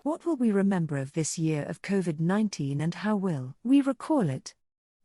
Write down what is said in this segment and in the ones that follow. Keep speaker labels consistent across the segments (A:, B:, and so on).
A: What will we remember of this year of COVID-19 and how will we recall it?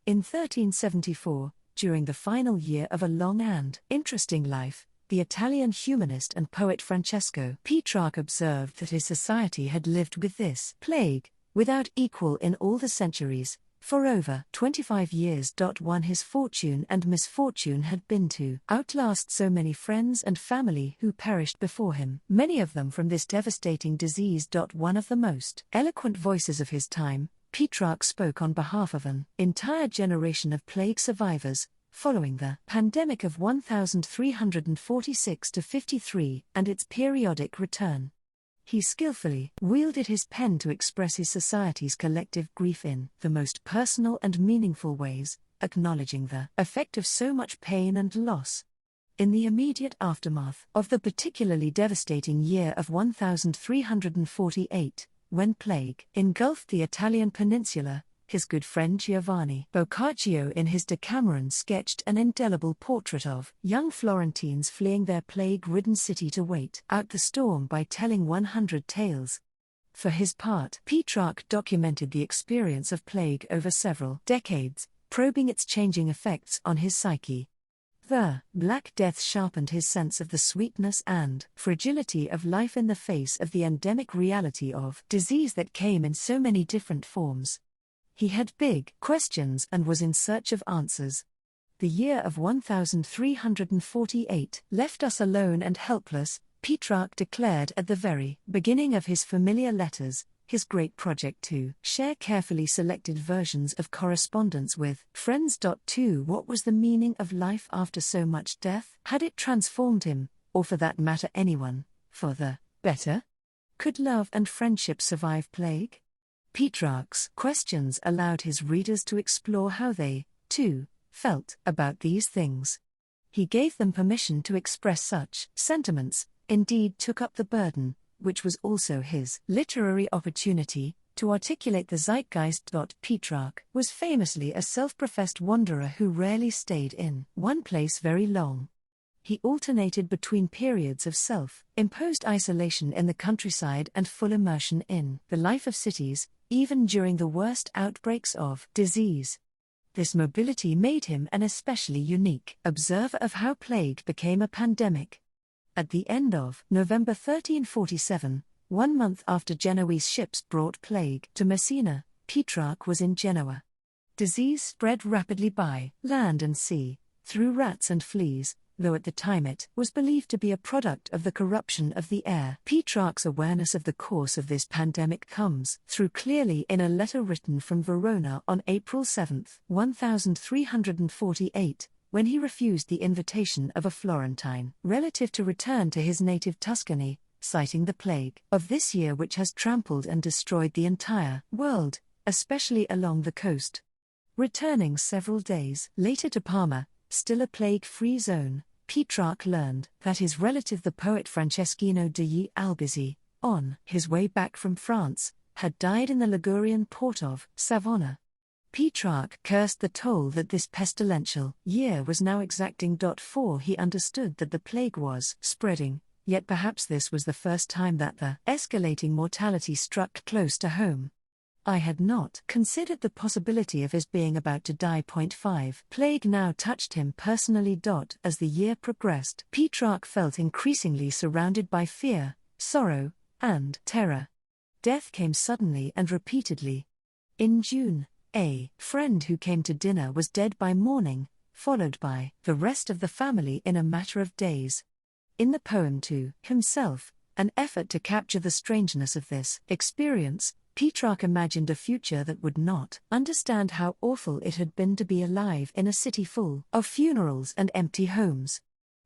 A: In 1374, during the final year of a long and interesting life, the Italian humanist and poet Francesco Petrarch observed that his society had lived with this plague, without equal in all the centuries, for over 25 years. One his fortune and misfortune had been to outlast so many friends and family who perished before him, many of them from this devastating disease. One of the most eloquent voices of his time, Petrarch spoke on behalf of an entire generation of plague survivors, following the pandemic of 1346–53 and its periodic return. He skillfully wielded his pen to express his society's collective grief in the most personal and meaningful ways, acknowledging the effect of so much pain and loss. In the immediate aftermath of the particularly devastating year of 1348, when plague engulfed the Italian peninsula, his good friend Giovanni Boccaccio in his Decameron sketched an indelible portrait of young Florentines fleeing their plague-ridden city to wait out the storm by telling 100 tales. For his part, Petrarch documented the experience of plague over several decades, probing its changing effects on his psyche. The Black Death sharpened his sense of the sweetness and fragility of life in the face of the endemic reality of disease that came in so many different forms. He had big questions and was in search of answers. The year of 1348 left us alone and helpless, Petrarch declared at the very beginning of his familiar letters, his great project to share carefully selected versions of correspondence with friends. What was the meaning of life after so much death? Had it transformed him, or for that matter anyone, for the better? Could love and friendship survive plague? Petrarch's questions allowed his readers to explore how they, too, felt about these things. He gave them permission to express such sentiments, indeed took up the burden, which was also his literary opportunity, to articulate the zeitgeist. Petrarch was famously a self-professed wanderer who rarely stayed in one place very long. He alternated between periods of self-imposed isolation in the countryside and full immersion in the life of cities, even during the worst outbreaks of disease. This mobility made him an especially unique observer of how plague became a pandemic. At the end of November 1347, 1 month after Genoese ships brought plague to Messina, Petrarch was in Genoa. Disease spread rapidly by land and sea, through rats and fleas, though at the time it was believed to be a product of the corruption of the air. Petrarch's awareness of the course of this pandemic comes through clearly in a letter written from Verona on April 7, 1348, when he refused the invitation of a Florentine relative to return to his native Tuscany, citing the plague of this year which has trampled and destroyed the entire world, especially along the coast. Returning several days later to Parma, still a plague-free zone, Petrarch learned that his relative the poet Francesco degli Albizzi, on his way back from France, had died in the Ligurian port of Savona. Petrarch cursed the toll that this pestilential year was now exacting. For he understood that the plague was spreading, yet perhaps this was the first time that the escalating mortality struck close to home. I had not considered the possibility of his being about to die. 5 Plague now touched him personally. As the year progressed, Petrarch felt increasingly surrounded by fear, sorrow, and terror. Death came suddenly and repeatedly. In June, a friend who came to dinner was dead by morning, followed by the rest of the family in a matter of days. In the poem to himself, an effort to capture the strangeness of this experience, Petrarch imagined a future that would not understand how awful it had been to be alive in a city full of funerals and empty homes.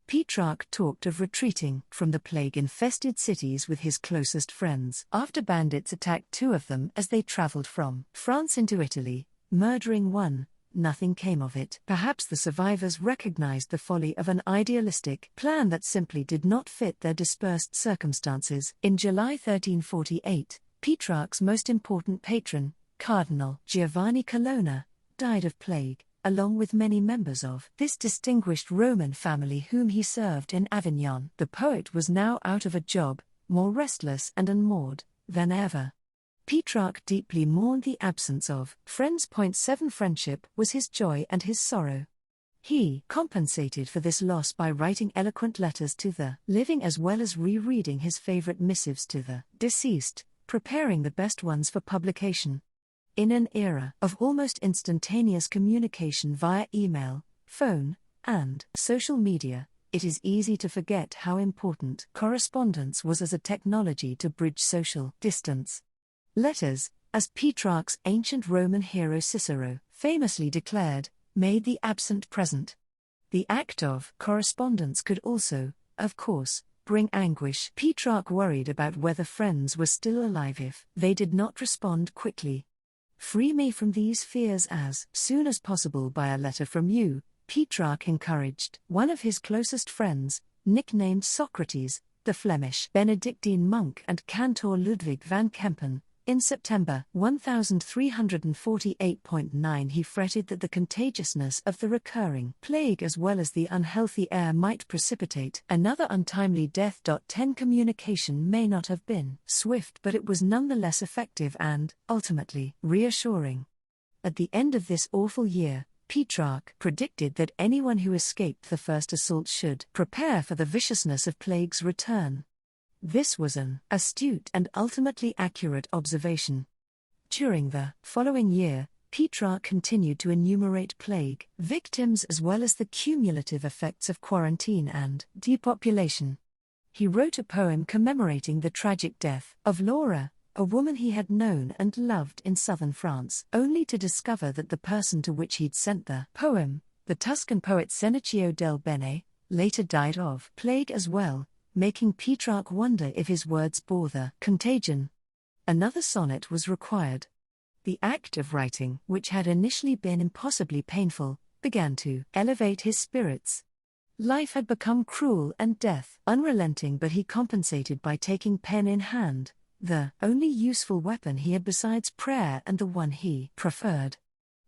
A: Petrarch talked of retreating from the plague-infested cities with his closest friends after bandits attacked 2 of them as they traveled from France into Italy, murdering one. Nothing came of it. Perhaps the survivors recognized the folly of an idealistic plan that simply did not fit their dispersed circumstances. In July 1348, Petrarch's most important patron, Cardinal Giovanni Colonna, died of plague, along with many members of this distinguished Roman family whom he served in Avignon. The poet was now out of a job, more restless and unmoored, than ever. Petrarch deeply mourned the absence of friends. 7 Friendship was his joy and his sorrow. He compensated for this loss by writing eloquent letters to the living as well as rereading his favorite missives to the deceased, preparing the best ones for publication. In an era of almost instantaneous communication via email, phone, and social media, it is easy to forget how important correspondence was as a technology to bridge social distance. Letters, as Petrarch's ancient Roman hero Cicero famously declared, made the absent present. The act of correspondence could also, of course, bring anguish. Petrarch worried about whether friends were still alive if they did not respond quickly. "Free me from these fears as soon as possible by a letter from you," Petrarch encouraged one of his closest friends, nicknamed Socrates, the Flemish Benedictine monk and cantor Ludwig van Kempen. In September 1348.9 he fretted that the contagiousness of the recurring plague as well as the unhealthy air might precipitate another untimely death. 10 Communication may not have been swift, but it was nonetheless effective and, ultimately, reassuring. At the end of this awful year, Petrarch predicted that anyone who escaped the first assault should prepare for the viciousness of plague's return. This was an astute and ultimately accurate observation. During the following year, Petrarch continued to enumerate plague victims as well as the cumulative effects of quarantine and depopulation. He wrote a poem commemorating the tragic death of Laura, a woman he had known and loved in southern France, only to discover that the person to which he'd sent the poem, the Tuscan poet Senecio del Bene, later died of plague as well, making Petrarch wonder if his words bore the contagion. Another sonnet was required. The act of writing, which had initially been impossibly painful, began to elevate his spirits. Life had become cruel and death unrelenting, but he compensated by taking pen in hand, the only useful weapon he had besides prayer and the one he preferred.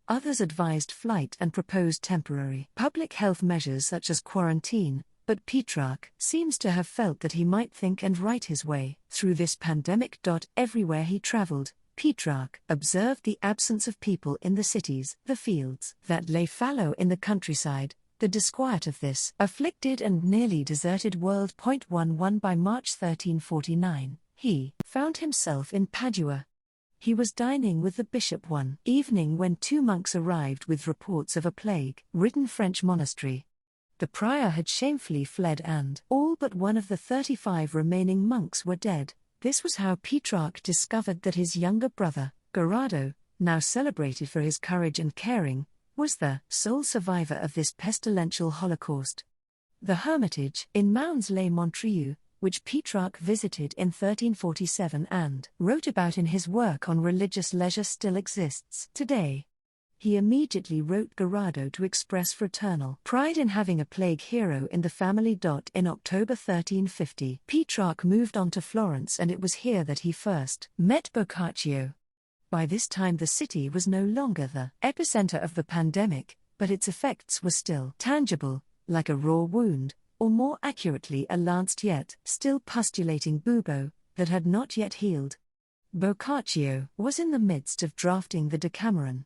A: Others advised flight and proposed temporary public health measures such as quarantine, but Petrarch seems to have felt that he might think and write his way through this pandemic. Everywhere he traveled, Petrarch observed the absence of people in the cities, the fields that lay fallow in the countryside, the disquiet of this afflicted and nearly deserted world. 11 By March 1349, he found himself in Padua. He was dining with the bishop one evening when 2 monks arrived with reports of a plague-ridden French monastery. The prior had shamefully fled and all but one of the 35 remaining monks were dead. This was how Petrarch discovered that his younger brother, Gerardo, now celebrated for his courage and caring, was the sole survivor of this pestilential holocaust. The Hermitage in Mounds lay Montre, which Petrarch visited in 1347 and wrote about in his work on religious leisure, still exists today. He immediately wrote Gerardo to express fraternal pride in having a plague hero in the family. In October 1350, Petrarch moved on to Florence, and it was here that he first met Boccaccio. By this time the city was no longer the epicenter of the pandemic, but its effects were still tangible, like a raw wound, or more accurately a lanced yet still pustulating bubo, that had not yet healed. Boccaccio was in the midst of drafting the Decameron.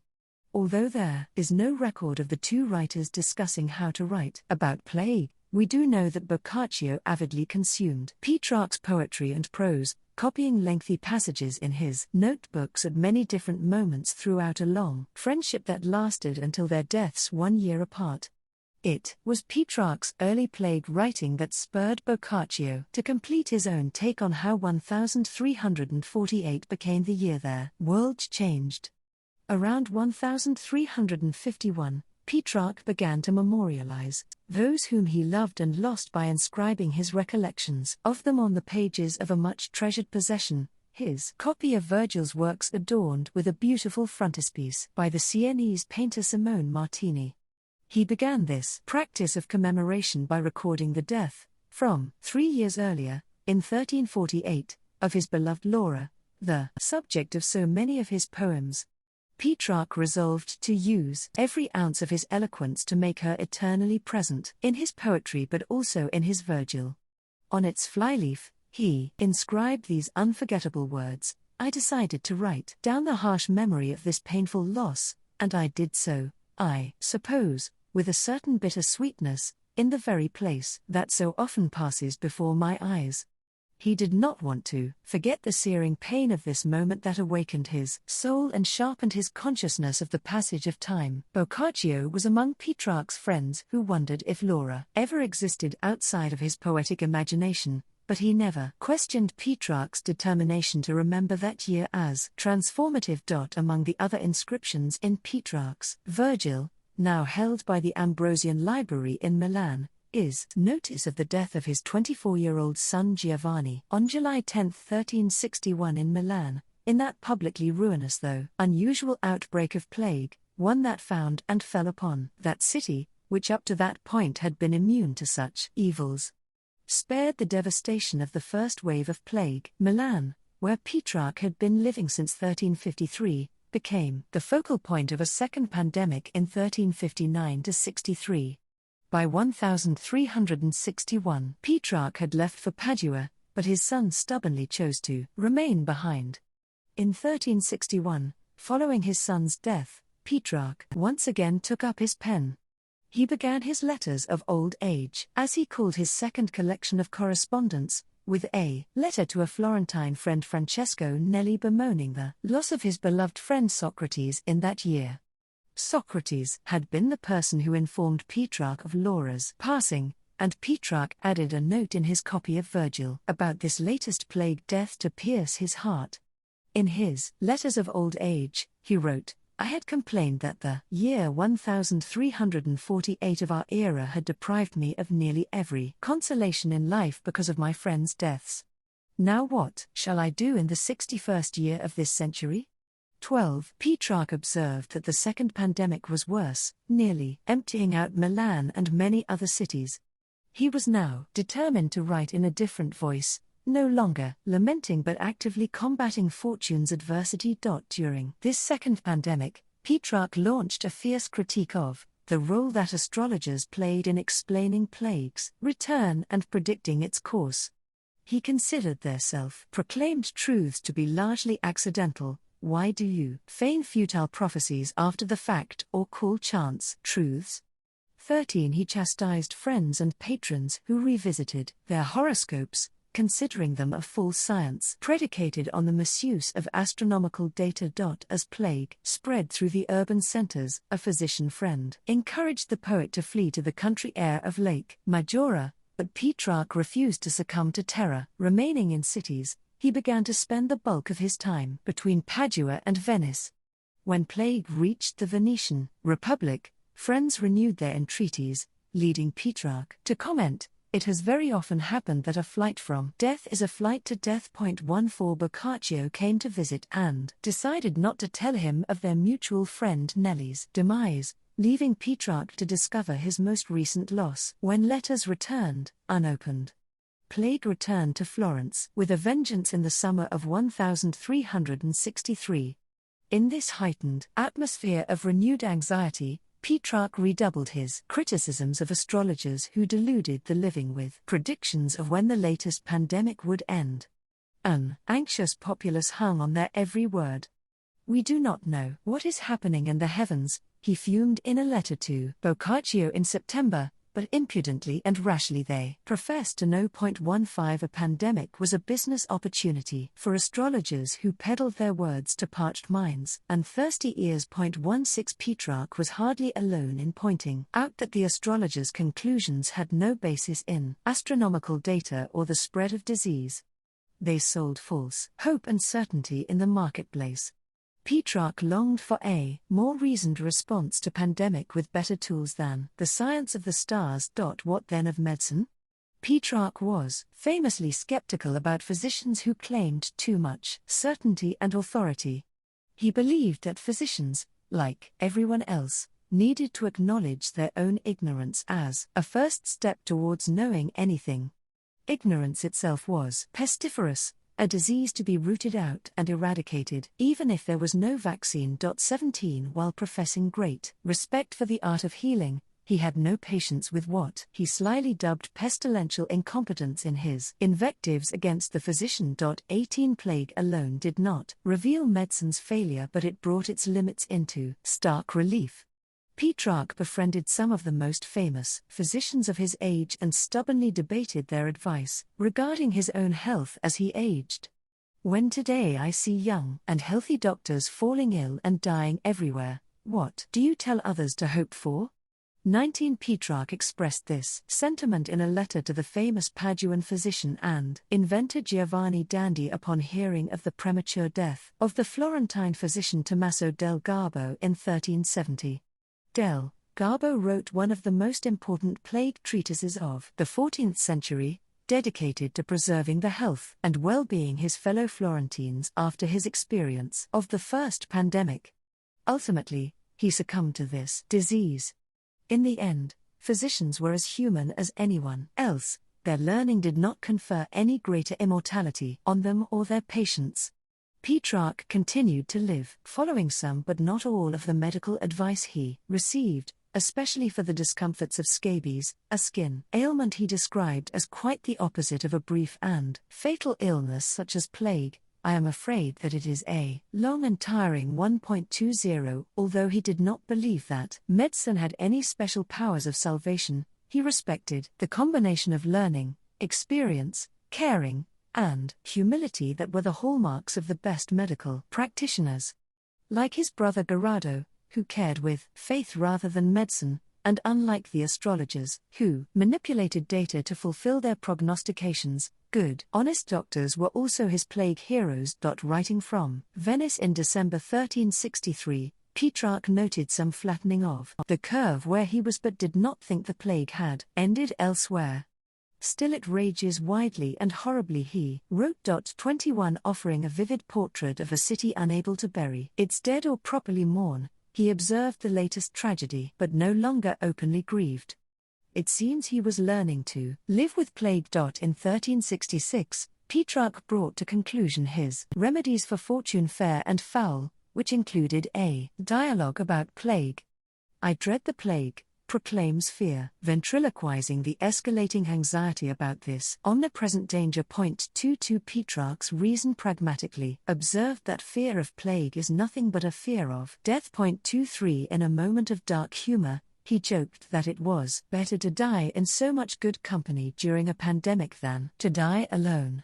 A: Although there is no record of the two writers discussing how to write about plague, we do know that Boccaccio avidly consumed Petrarch's poetry and prose, copying lengthy passages in his notebooks at many different moments throughout a long friendship that lasted until their deaths 1 year apart. It was Petrarch's early plague writing that spurred Boccaccio to complete his own take on how 1348 became the year their world changed. Around 1351, Petrarch began to memorialize those whom he loved and lost by inscribing his recollections of them on the pages of a much-treasured possession, his copy of Virgil's works adorned with a beautiful frontispiece by the Sienese painter Simone Martini. He began this practice of commemoration by recording the death, from 3 years earlier, in 1348, of his beloved Laura, the subject of so many of his poems. Petrarch resolved to use every ounce of his eloquence to make her eternally present in his poetry but also in his Virgil. On its flyleaf, He inscribed these unforgettable words: "I decided to write down the harsh memory of this painful loss, and I did so, I suppose, with a certain bitter sweetness, in the very place that so often passes before my eyes." He did not want to forget the searing pain of this moment that awakened his soul and sharpened his consciousness of the passage of time. Boccaccio was among Petrarch's friends who wondered if Laura ever existed outside of his poetic imagination, but he never questioned Petrarch's determination to remember that year as transformative. Among the other inscriptions in Petrarch's Virgil, now held by the Ambrosian Library in Milan, is notice of the death of his 24-year-old son Giovanni on July 10, 1361 in Milan, in that publicly ruinous though unusual outbreak of plague, one that found and fell upon that city, which up to that point had been immune to such evils. Spared the devastation of the first wave of plague, Milan, where Petrarch had been living since 1353, became the focal point of a second pandemic in 1359–63. By 1361, Petrarch had left for Padua, but his son stubbornly chose to remain behind. In 1361, following his son's death, Petrarch once again took up his pen. He began his Letters of Old Age, as he called his second collection of correspondence, with a letter to a Florentine friend Francesco Nelli bemoaning the loss of his beloved friend Socrates in that year. Socrates had been the person who informed Petrarch of Laura's passing, and Petrarch added a note in his copy of Virgil about this latest plague death to pierce his heart. In his Letters of Old Age, he wrote, "I had complained that the year 1348 of our era had deprived me of nearly every consolation in life because of my friends' deaths. Now what shall I do in the 61st year of this century?" 12. Petrarch observed that the second pandemic was worse, nearly emptying out Milan and many other cities. He was now determined to write in a different voice, no longer lamenting but actively combating fortune's adversity. During this second pandemic, Petrarch launched a fierce critique of the role that astrologers played in explaining plague's return and predicting its course. He considered their self-proclaimed truths to be largely accidental. Why do you feign futile prophecies after the fact or call chance truths? 13. He chastised friends and patrons who revisited their horoscopes, considering them a false science predicated on the misuse of astronomical data. As plague spread through the urban centers, a physician friend encouraged the poet to flee to the country air of Lake Maggiore, but Petrarch refused to succumb to terror. Remaining in cities, he began to spend the bulk of his time between Padua and Venice. When plague reached the Venetian Republic, friends renewed their entreaties, leading Petrarch to comment, "It has very often happened that a flight from death is a flight to death." 14. Boccaccio came to visit and decided not to tell him of their mutual friend Nelli's demise, leaving Petrarch to discover his most recent loss when letters returned, unopened. Plague returned to Florence with a vengeance in the summer of 1363. In this heightened atmosphere of renewed anxiety, Petrarch redoubled his criticisms of astrologers who deluded the living with predictions of when the latest pandemic would end. An anxious populace hung on their every word. "We do not know what is happening in the heavens," he fumed in a letter to Boccaccio in September, but impudently and rashly they professed to know. 15. A pandemic was a business opportunity for astrologers who peddled their words to parched minds and thirsty ears. 16. Petrarch was hardly alone in pointing out that the astrologers' conclusions had no basis in astronomical data or the spread of disease. They sold false hope and certainty in the marketplace. Petrarch longed for a more reasoned response to pandemic with better tools than the science of the stars. What then of medicine? Petrarch was famously skeptical about physicians who claimed too much certainty and authority. He believed that physicians, like everyone else, needed to acknowledge their own ignorance as a first step towards knowing anything. Ignorance itself was pestiferous, a disease to be rooted out and eradicated, even if there was no vaccine. 17. While professing great respect for the art of healing, He had no patience with what he slyly dubbed pestilential incompetence in his invectives against the physician. 18 Plague alone did not reveal medicine's failure, but it brought its limits into stark relief. Petrarch befriended some of the most famous physicians of his age and stubbornly debated their advice regarding his own health as he aged. When today I see young and healthy doctors falling ill and dying everywhere, what do you tell others to hope for? 19 Petrarch expressed this sentiment in a letter to the famous Paduan physician and inventor Giovanni d'Andi upon hearing of the premature death of the Florentine physician Tommaso del Garbo in 1370. Del Garbo wrote one of the most important plague treatises of the 14th century, dedicated to preserving the health and well-being his fellow Florentines after his experience of the first pandemic. Ultimately, he succumbed to this disease. In the end, physicians were as human as anyone else. Their learning did not confer any greater immortality on them or their patients. Petrarch continued to live, following some but not all of the medical advice he received, especially for the discomforts of scabies, a skin ailment he described as quite the opposite of a brief and fatal illness such as plague. I am afraid that it is a long and tiring 1.20. Although he did not believe that medicine had any special powers of salvation, he respected the combination of learning, experience, caring, and humility that were the hallmarks of the best medical practitioners. Like his brother Gerardo, who cared with faith rather than medicine, and unlike the astrologers, who manipulated data to fulfill their prognostications, good, honest doctors were also his plague heroes. Writing from Venice in December 1363, Petrarch noted some flattening of the curve where he was but did not think the plague had ended elsewhere. Still it rages widely and horribly, he wrote. 21 Offering a vivid portrait of a city unable to bury its dead or properly mourn, he observed the latest tragedy but no longer openly grieved. It seems he was learning to live with plague. In 1366, Petrarch brought to conclusion his Remedies for Fortune Fair and Foul, which included a dialogue about plague. I dread the plague, proclaims fear, ventriloquizing the escalating anxiety about this omnipresent danger. 22 Petrarch's reason pragmatically observed that fear of plague is nothing but a fear of death. 23 In a moment of dark humor, he joked that it was better to die in so much good company during a pandemic than to die alone.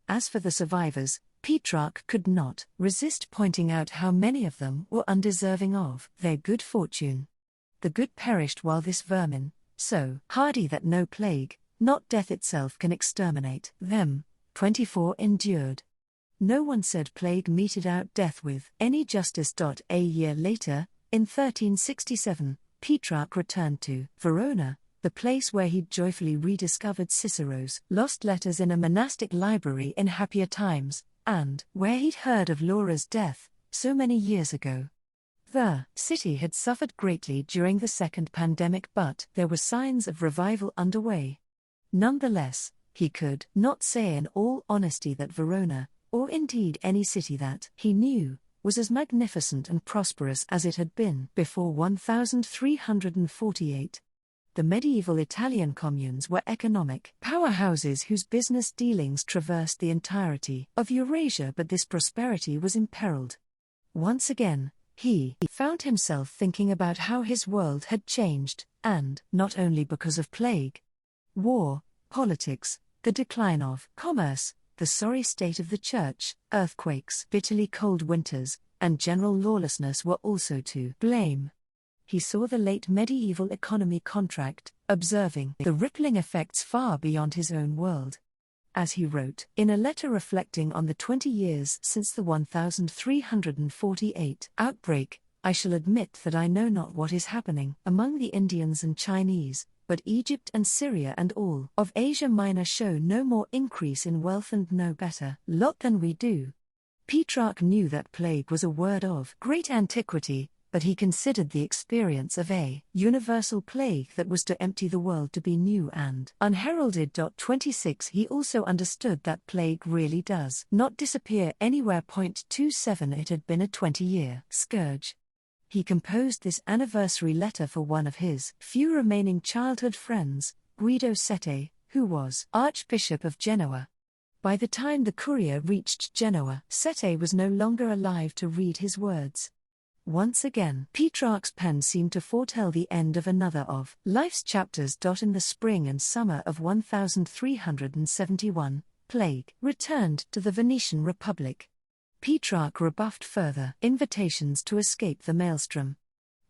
A: As for the survivors, Petrarch could not resist pointing out how many of them were undeserving of their good fortune. The good perished while this vermin, so hardy that no plague, not death itself, can exterminate them. 24 Endured. No one said plague meted out death with any justice. A year later, in 1367, Petrarch returned to Verona, the place where he'd joyfully rediscovered Cicero's lost letters in a monastic library in happier times, and where he'd heard of Laura's death so many years ago. The city had suffered greatly during the second pandemic, but there were signs of revival underway. Nonetheless, he could not say in all honesty that Verona, or indeed any city that he knew, was as magnificent and prosperous as it had been before 1348. The medieval Italian communes were economic powerhouses whose business dealings traversed the entirety of Eurasia, but this prosperity was imperiled. Once again, he found himself thinking about how his world had changed, and not only because of plague. War, politics, the decline of commerce, the sorry state of the church, earthquakes, bitterly cold winters, and general lawlessness were also to blame. He saw the late medieval economy contract, observing the rippling effects far beyond his own world. As he wrote in a letter reflecting on the 20 years since the 1348 outbreak, I shall admit that I know not what is happening among the Indians and Chinese, but Egypt and Syria and all of Asia Minor show no more increase in wealth and no better lot than we do. Petrarch knew that plague was a word of great antiquity, but he considered the experience of a universal plague that was to empty the world to be new and unheralded. 26 He also understood that plague really does not disappear anywhere. 27 It had been a 20-year scourge. He composed this anniversary letter for one of his few remaining childhood friends, Guido Sette, who was Archbishop of Genoa. By the time the courier reached Genoa, Sette was no longer alive to read his words. Once again, Petrarch's pen seemed to foretell the end of another of life's chapters. In the spring and summer of 1371, plague returned to the Venetian Republic. Petrarch rebuffed further invitations to escape the maelstrom.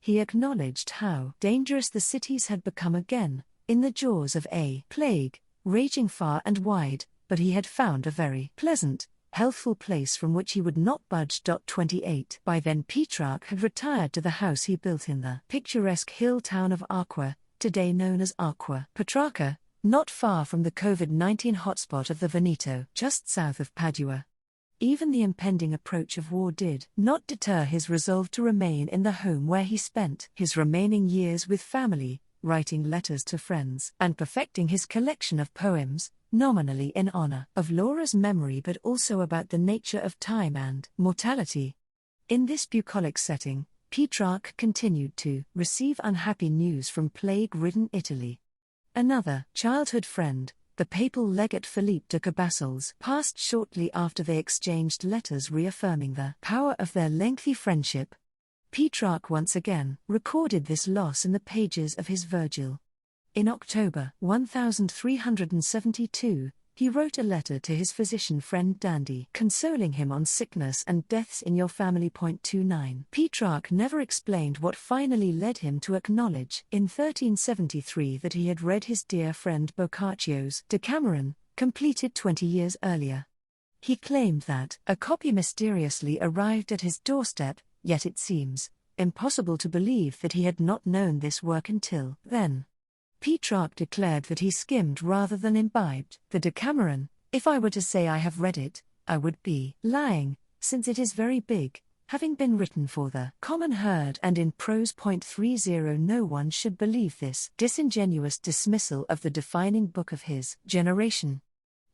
A: He acknowledged how dangerous the cities had become again, in the jaws of a plague, raging far and wide, but he had found a very pleasant, healthful place from which he would not budge. 28. By then Petrarch had retired to the house he built in the picturesque hill town of Aqua, today known as Aqua Petrarca, not far from the COVID-19 hotspot of the Veneto, just south of Padua. Even the impending approach of war did not deter his resolve to remain in the home where he spent his remaining years with family, writing letters to friends and perfecting his collection of poems, nominally in honor of Laura's memory but also about the nature of time and mortality. In this bucolic setting, Petrarch continued to receive unhappy news from plague-ridden Italy. Another childhood friend, the papal legate Philippe de Cabassols, passed shortly after they exchanged letters reaffirming the power of their lengthy friendship. Petrarch once again recorded this loss in the pages of his Virgil. In October 1372, he wrote a letter to his physician friend Dandy, consoling him on sickness and deaths in your family. 29. Petrarch never explained what finally led him to acknowledge in 1373 that he had read his dear friend Boccaccio's Decameron, completed 20 years earlier. He claimed that a copy mysteriously arrived at his doorstep, yet it seems impossible to believe that he had not known this work until then. Petrarch declared that he skimmed rather than imbibed the Decameron. If I were to say I have read it, I would be lying, since it is very big, having been written for the common herd and in prose. 30. No one should believe this disingenuous dismissal of the defining book of his generation.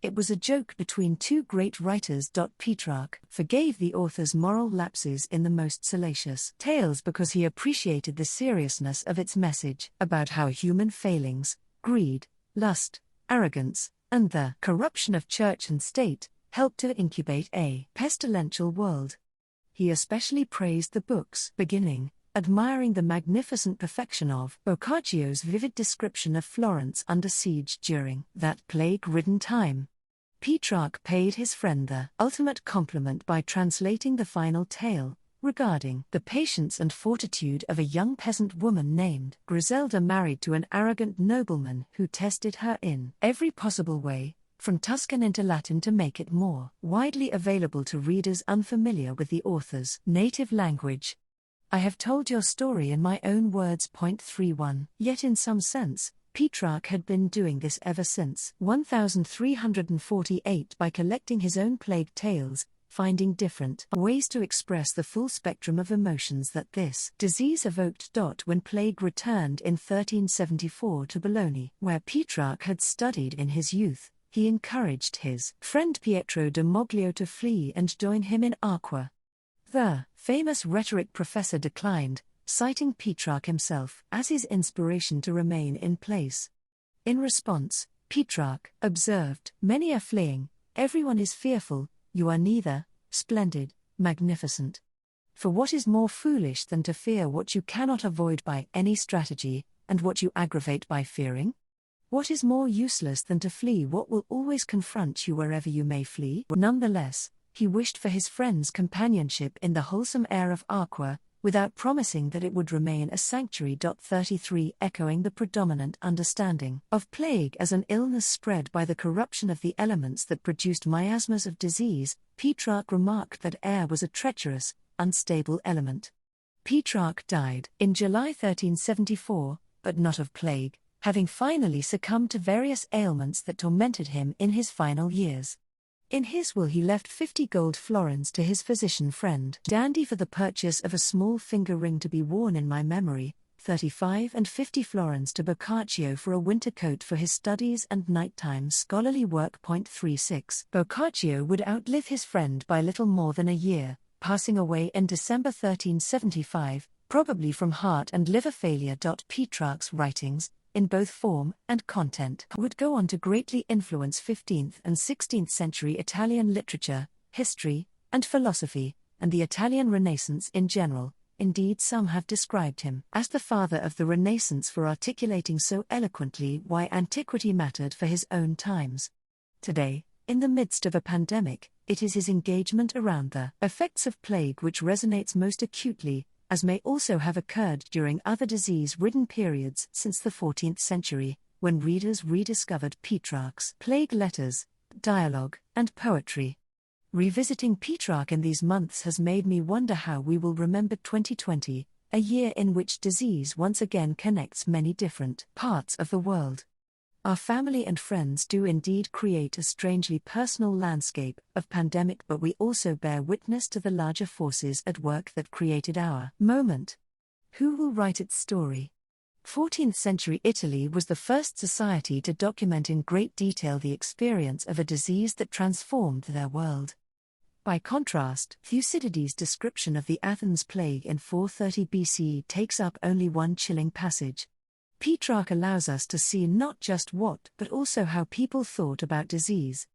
A: It was a joke between two great writers. Petrarch forgave the author's moral lapses in the most salacious tales because he appreciated the seriousness of its message about how human failings, greed, lust, arrogance, and the corruption of church and state helped to incubate a pestilential world. He especially praised the book's beginning, admiring the magnificent perfection of Boccaccio's vivid description of Florence under siege during that plague-ridden time. Petrarch paid his friend the ultimate compliment by translating the final tale, regarding the patience and fortitude of a young peasant woman named Griselda married to an arrogant nobleman who tested her in every possible way, from Tuscan into Latin to make it more widely available to readers unfamiliar with the author's native language. I have told your story in my own words. 31. Yet in some sense, Petrarch had been doing this ever since 1348 by collecting his own plague tales, finding different ways to express the full spectrum of emotions that this disease evoked. When plague returned in 1374 to Bologna, where Petrarch had studied in his youth, he encouraged his friend Pietro de Moglio to flee and join him in Aqua. The famous rhetoric professor declined, citing Petrarch himself as his inspiration to remain in place. In response, Petrarch observed, "Many are fleeing, everyone is fearful, you are neither splendid, magnificent. For what is more foolish than to fear what you cannot avoid by any strategy, and what you aggravate by fearing? What is more useless than to flee what will always confront you wherever you may flee?" Nonetheless, he wished for his friend's companionship in the wholesome air of Aqua, without promising that it would remain a sanctuary. 33. Echoing the predominant understanding of plague as an illness spread by the corruption of the elements that produced miasmas of disease, Petrarch remarked that air was a treacherous, unstable element. Petrarch died in July 1374, but not of plague, having finally succumbed to various ailments that tormented him in his final years. In his will he left 50 gold florins to his physician friend Dandy for the purchase of a small finger ring to be worn in my memory, 35 and 50 florins to Boccaccio for a winter coat for his studies and nighttime scholarly work. 36. Boccaccio would outlive his friend by little more than a year, passing away in December 1375, probably from heart and liver failure. Petrarch's writings, in both form and content, would go on to greatly influence 15th and 16th century Italian literature, history, and philosophy, and the Italian Renaissance in general. Indeed, some have described him as the father of the Renaissance for articulating so eloquently why antiquity mattered for his own times. Today, in the midst of a pandemic, it is his engagement around the effects of plague which resonates most acutely, as may also have occurred during other disease-ridden periods since the 14th century, when readers rediscovered Petrarch's plague letters, dialogue, and poetry. Revisiting Petrarch in these months has made me wonder how we will remember 2020, a year in which disease once again connects many different parts of the world. Our family and friends do indeed create a strangely personal landscape of pandemic, but we also bear witness to the larger forces at work that created our moment. Who will write its story? 14th century Italy was the first society to document in great detail the experience of a disease that transformed their world. By contrast, Thucydides' description of the Athens plague in 430 BC takes up only one chilling passage. Petrarch allows us to see not just what but also how people thought about disease.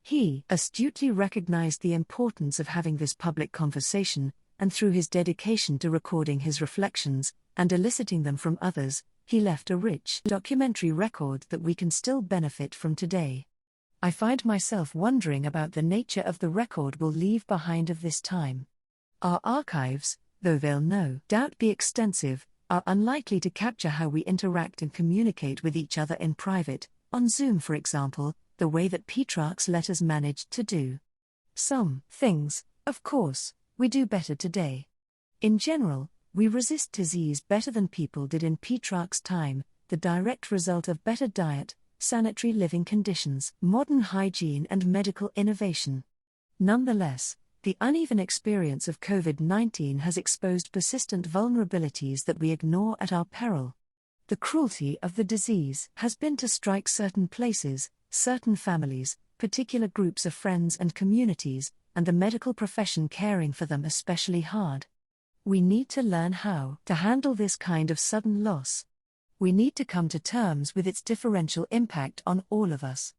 A: He astutely recognized the importance of having this public conversation, and through his dedication to recording his reflections and eliciting them from others, he left a rich documentary record that we can still benefit from today. I find myself wondering about the nature of the record we'll leave behind of this time. Our archives, though they'll no doubt be extensive, are unlikely to capture how we interact and communicate with each other in private, on Zoom for example, the way that Petrarch's letters managed to do. Some things, of course, we do better today. In general, we resist disease better than people did in Petrarch's time, the direct result of better diet, sanitary living conditions, modern hygiene and medical innovation. Nonetheless, the uneven experience of COVID-19 has exposed persistent vulnerabilities that we ignore at our peril. The cruelty of the disease has been to strike certain places, certain families, particular groups of friends and communities, and the medical profession caring for them especially hard. We need to learn how to handle this kind of sudden loss. We need to come to terms with its differential impact on all of us.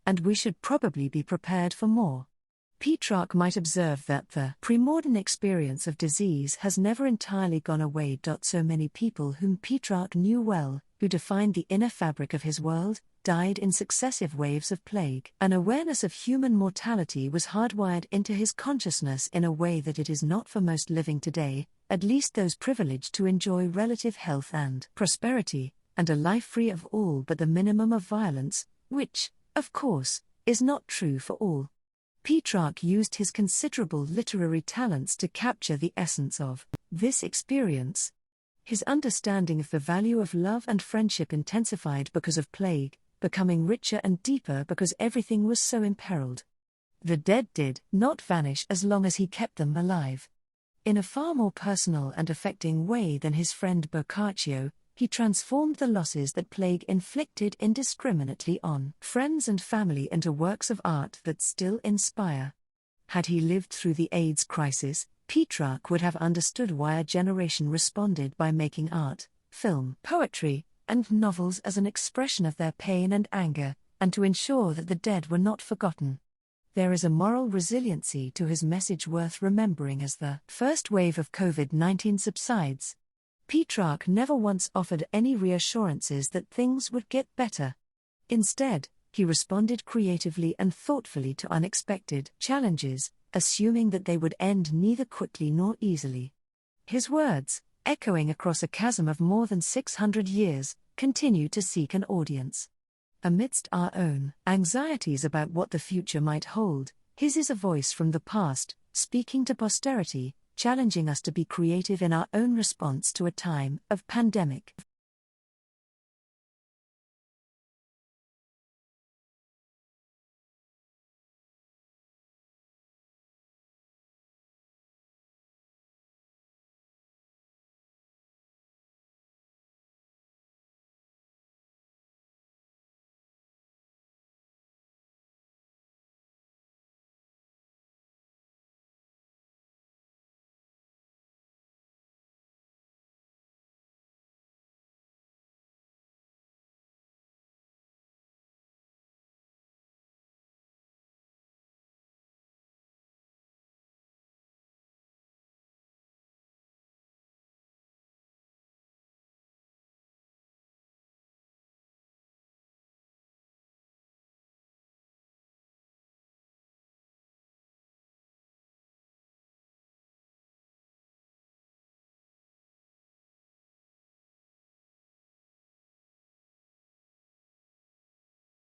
A: And we should probably be prepared for more. Petrarch might observe that the pre-modern experience of disease has never entirely gone away. So many people whom Petrarch knew well, who defined the inner fabric of his world, died in successive waves of plague. An awareness of human mortality was hardwired into his consciousness in a way that it is not for most living today, at least those privileged to enjoy relative health and prosperity, and a life free of all but the minimum of violence, which, of course, is not true for all. Petrarch used his considerable literary talents to capture the essence of this experience. His understanding of the value of love and friendship intensified because of plague, becoming richer and deeper because everything was so imperiled. The dead did not vanish as long as he kept them alive. In a far more personal and affecting way than his friend Boccaccio, he transformed the losses that plague inflicted indiscriminately on friends and family into works of art that still inspire. Had he lived through the AIDS crisis, Petrarch would have understood why a generation responded by making art, film, poetry, and novels as an expression of their pain and anger, and to ensure that the dead were not forgotten. There is a moral resiliency to his message worth remembering as the first wave of COVID-19 subsides. Petrarch never once offered any reassurances that things would get better. Instead, he responded creatively and thoughtfully to unexpected challenges, assuming that they would end neither quickly nor easily. His words, echoing across a chasm of more than 600 years, continue to seek an audience. Amidst our own anxieties about what the future might hold, his is a voice from the past, speaking to posterity, challenging us to be creative in our own response to a time of pandemic.